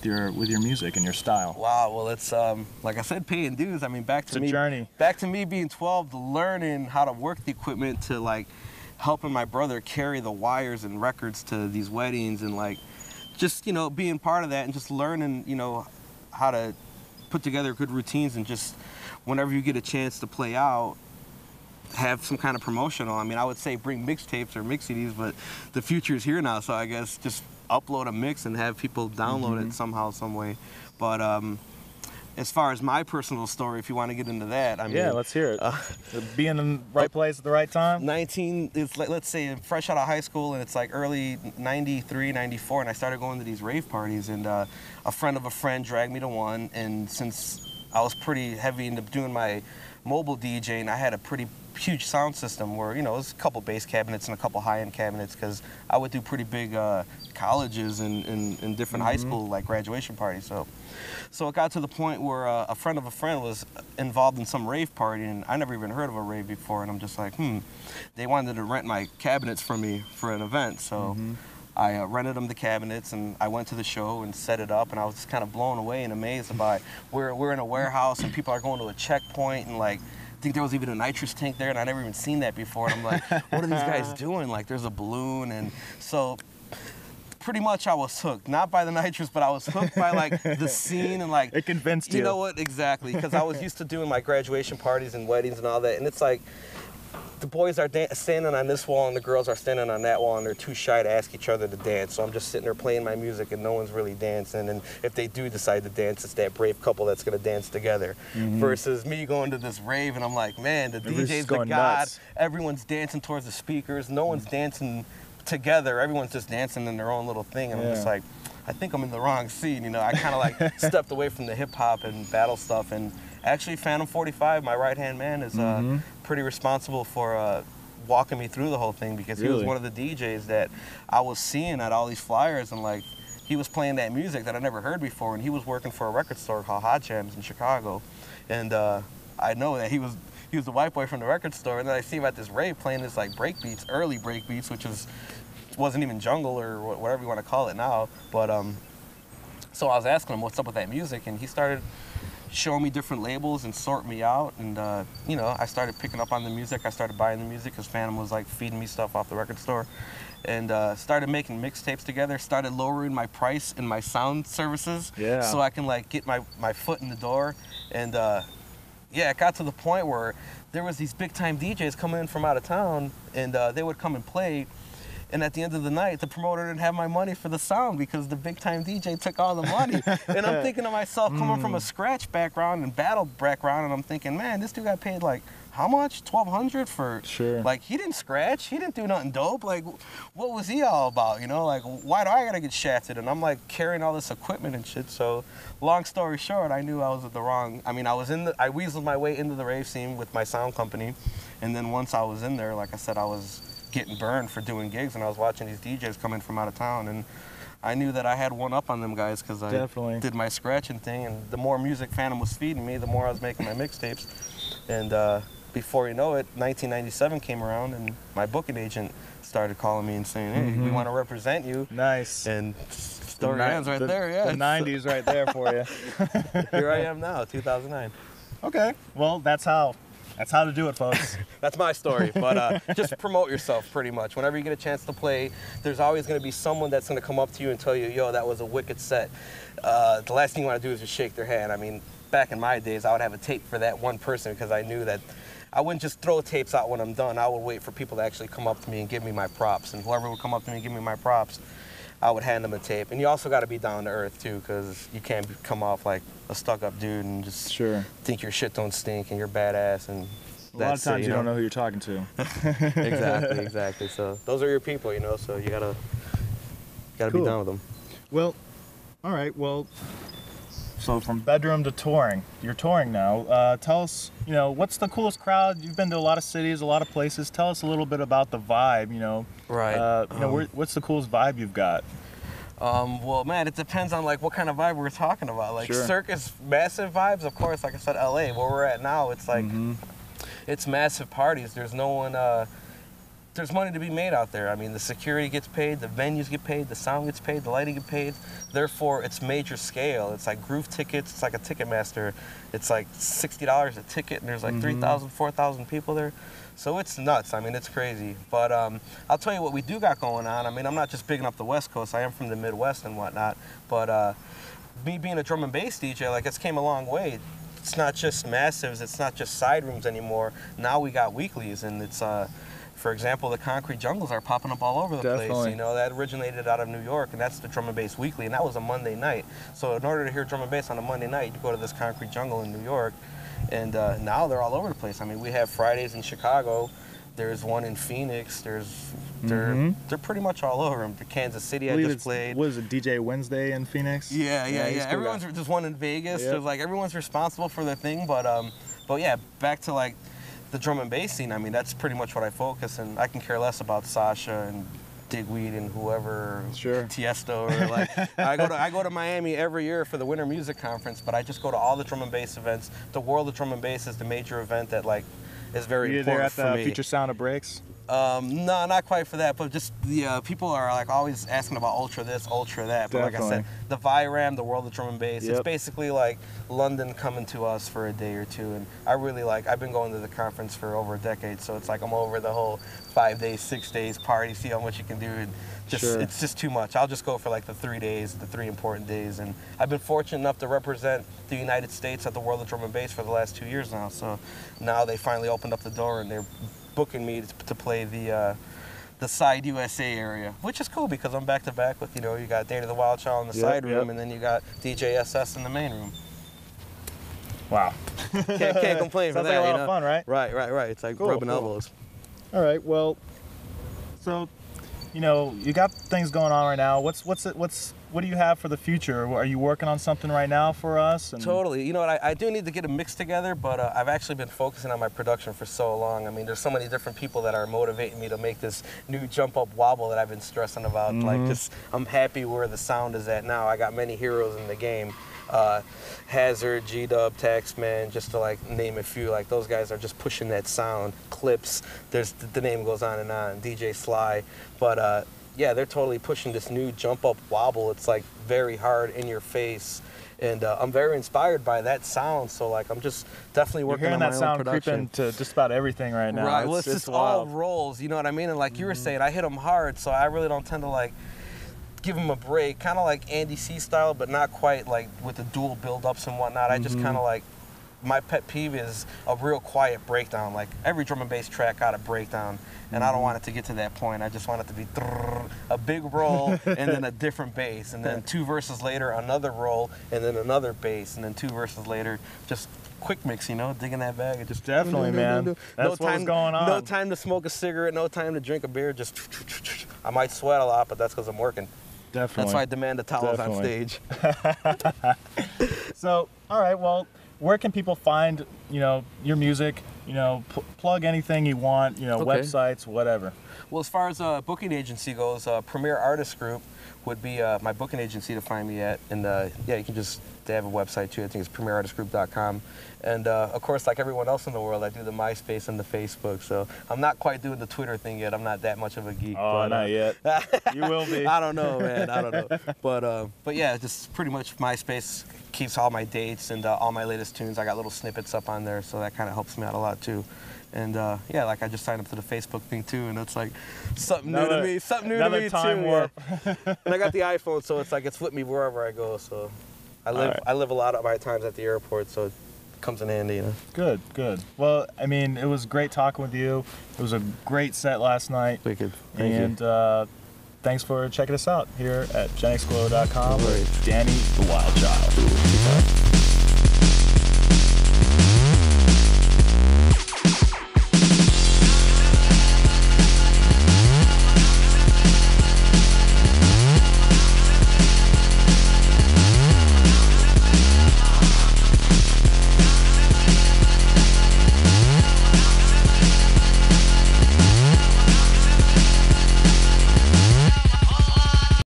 with your music and your style? Wow, well, it's like I said, paying dues. I mean, It's a journey. Back to me being 12, learning how to work the equipment, to like helping my brother carry the wires and records to these weddings, and like just, you know, being part of that and just learning, you know, how to put together good routines, and just whenever you get a chance to play out, have some kind of promotional. I mean, I would say bring mixtapes or mix CDs, but the future is here now, so I guess just upload a mix and have people download it somehow, some way. But as far as my personal story, if you want to get into that, I mean, yeah, let's hear it. Being in the right place at the right time. It's like, let's say, fresh out of high school, and it's like early '93, '94, and I started going to these rave parties, and a friend of a friend dragged me to one, and since I was pretty heavy into doing my mobile DJing, I had a pretty huge sound system where, you know, it was a couple bass cabinets and a couple high-end cabinets, because I would do pretty big colleges and different high school like graduation parties. So it got to the point where a friend of a friend was involved in some rave party, and I never even heard of a rave before, and I'm just like, they wanted to rent my cabinets from me for an event, so I rented them the cabinets, and I went to the show and set it up, and I was just kind of blown away and amazed by we're in a warehouse and people are going to a checkpoint, and like I think there was even a nitrous tank there, and I never even seen that before, and I'm like, what are these guys doing? Like, there's a balloon, and so pretty much I was hooked, not by the nitrous, but I was hooked by like the scene, and like it convinced you. You know what? Exactly, because I was used to doing my graduation parties and weddings and all that, and it's like the boys are standing on this wall and the girls are standing on that wall, and they're too shy to ask each other to dance. So I'm just sitting there playing my music and no one's really dancing. And if they do decide to dance, it's that brave couple that's going to dance together. Versus me going to this rave and I'm like, man, the DJ's the god. Nuts. Everyone's dancing towards the speakers. No one's dancing together. Everyone's just dancing in their own little thing. And I'm just like, I think I'm in the wrong scene. You know, I kind of like stepped away from the hip hop and battle stuff. And actually, Phantom 45, my right-hand man, is pretty responsible for walking me through the whole thing, because he was one of the DJs that I was seeing at all these flyers, and like he was playing that music that I never heard before, and he was working for a record store called Hot Jams in Chicago, and I know that he was the white boy from the record store, and then I see him at this rave playing this like break beats, early break beats, which wasn't even jungle or whatever you want to call it now, but so I was asking him what's up with that music, and he started showing me different labels and sorting me out, and you know, I started picking up on the music. I started buying the music because Phantom was like feeding me stuff off the record store, and started making mixtapes together. Started lowering my price in my sound services, so I can like get my foot in the door, and yeah, it got to the point where there was these big time DJs coming in from out of town, and they would come and play. And at the end of the night, the promoter didn't have my money for the sound because the big-time DJ took all the money. And I'm thinking to myself, coming from a scratch background and battle background, and I'm thinking, man, this dude got paid like, how much? $1,200 for, like, he didn't scratch, he didn't do nothing dope. Like, what was he all about, you know? Like, why do I gotta get shafted? And I'm like carrying all this equipment and shit. So, long story short, I knew I was at the wrong, I mean, I weaseled my way into the rave scene with my sound company. And then once I was in there, like I said, I was getting burned for doing gigs, and I was watching these DJs come in from out of town, and I knew that I had one up on them guys because I did my scratching thing, and the more music Phantom was feeding me, the more I was making my mixtapes. And before you know it, 1997 came around, and my booking agent started calling me and saying, hey, we want to represent you. Nice. And story ends right there, yeah. The 90s right there for you. Here I am now, 2009. Okay, well, that's how to do it, folks. That's my story, but just promote yourself pretty much. Whenever you get a chance to play, there's always going to be someone that's going to come up to you and tell you, yo, that was a wicked set. The last thing you want to do is just shake their hand. I mean, back in my days, I would have a tape for that one person because I knew that I wouldn't just throw tapes out when I'm done. I would wait for people to actually come up to me and give me my props. And whoever would come up to me and give me my props, I would hand them a tape. And you also got to be down to earth, too, because you can't come off like a stuck-up dude and just think your shit don't stink and you're badass. And a lot of times you don't know who you're talking to. Exactly. So those are your people, you know, so you got to be down with them. Well, all right, well, so from bedroom to touring, you're touring now. Tell us, you know, what's the coolest crowd? You've been to a lot of cities, a lot of places. Tell us a little bit about the vibe, you know. Right. You know, what's the coolest vibe you've got? Well, man, it depends on, like, what kind of vibe we're talking about. Like, circus, massive vibes, of course, like I said, LA. Where we're at now, it's like, it's massive parties. There's no one, there's money to be made out there. I mean, the security gets paid, the venues get paid, the sound gets paid, the lighting gets paid. Therefore, it's major scale. It's like Groove tickets. It's like a Ticketmaster. It's like $60 a ticket, and there's like 3,000, 4,000 people there. So it's nuts. I mean, it's crazy. But I'll tell you what we do got going on. I mean, I'm not just bigging up the West Coast. I am from the Midwest and whatnot. But me being a drum and bass DJ, like, it's came a long way. It's not just massives. It's not just side rooms anymore. Now we got weeklies, and it's for example, the Concrete Jungles are popping up all over the place. You know, that originated out of New York, and that's the Drum and Bass Weekly, and that was a Monday night. So in order to hear drum and bass on a Monday night, you go to this Concrete Jungle in New York, and now they're all over the place. I mean, we have Fridays in Chicago. There's one in Phoenix. They're pretty much all over them. Kansas City, I just played. What is it, DJ Wednesday in Phoenix? Yeah. Everyone's just one in Vegas. Yep. There's like everyone's responsible for their thing, but yeah, back to like the drum and bass scene. I mean, that's pretty much what I focus, and I can care less about Sasha and Digweed and whoever, Tiesto, or like I go to Miami every year for the Winter Music Conference, but I just go to all the drum and bass events. The World of Drum and Bass is the major event that like is very important for me. You're there at the Future Sound of Breaks? No, not quite for that, but just the people are like always asking about Ultra this, Ultra that. But like I said, the VIRAM, the World of Drum and Bass, it's basically like London coming to us for a day or two. And I really like, I've been going to the conference for over a decade, so it's like I'm over the whole 5 days, 6 days party, see how much you can do. And just it's just too much. I'll just go for like the 3 days, the 3 important days. And I've been fortunate enough to represent the United States at the World of Drum and Bass for the last 2 years now. So now they finally opened up the door and they're booking me to play the side USA area, which is cool because I'm back to back with, you know, you got Danny the Wildchild in the side room, and then you got DJ SS in the main room. Wow. Can't complain for that. Sounds like a lot of fun, right? Right. It's like rubbing elbows. All right. Well, so, you know, you got things going on right now. What do you have for the future? Are you working on something right now for us? And totally. You know what? I do need to get a mix together, but I've actually been focusing on my production for so long. I mean, there's so many different people that are motivating me to make this new jump up wobble that I've been stressing about. Like, just I'm happy where the sound is at now. I got many heroes in the game. Hazard, G-Dub, Taxman, just to like name a few. Like, those guys are just pushing that sound. Clips, the name goes on, DJ Sly. But yeah, they're totally pushing this new jump up wobble. It's like very hard in your face, and I'm very inspired by that sound. So like I'm just definitely working on my own production. You're hearing that sound creep into just about everything right now. Right. Well, it's just all rolls. You know what I mean? And like you were saying, I hit them hard, so I really don't tend to like give them a break. Kind of like Andy C style, but not quite like with the dual build-ups and whatnot. I just kind of like. My pet peeve is a real quiet breakdown. Like every drum and bass track got a breakdown, and I don't want it to get to that point. I just want it to be a big roll and then a different bass, and then 2 verses later another roll and then another bass, and then 2 verses later just quick mix, you know, digging that bag. And just definitely, man. That's what's going on. No time to smoke a cigarette, no time to drink a beer. Just I might sweat a lot, but that's because I'm working. Definitely. That's why I demand the towels on stage. So, all right, well. Where can people find, you know, your music? You know, plug anything you want. You know, websites, whatever. Well, as far as a booking agency goes, Premier Artist Group would be my booking agency to find me at, and yeah, you can just they have a website too. I think it's premierartistgroup.com, and of course, like everyone else in the world, I do the MySpace and the Facebook. So I'm not quite doing the Twitter thing yet. I'm not that much of a geek. Oh, but, not yet. You will be. I don't know, man. I don't know. But yeah, just pretty much MySpace keeps all my dates and all my latest tunes. I got little snippets up on there, so that kind of helps me out a lot too. And yeah, like I just signed up to the Facebook thing too, and it's like something new to me, something new to me time too. Warp. Yeah. And I got the iPhone, so it's like it's with me wherever I go. So I live a lot of my times at the airport, so it comes in handy, you know. Good. Well, I mean, it was great talking with you. It was a great set last night. Wicked. Thank you. Thanks for checking us out here at genxglow.com with Danny the Wildchild.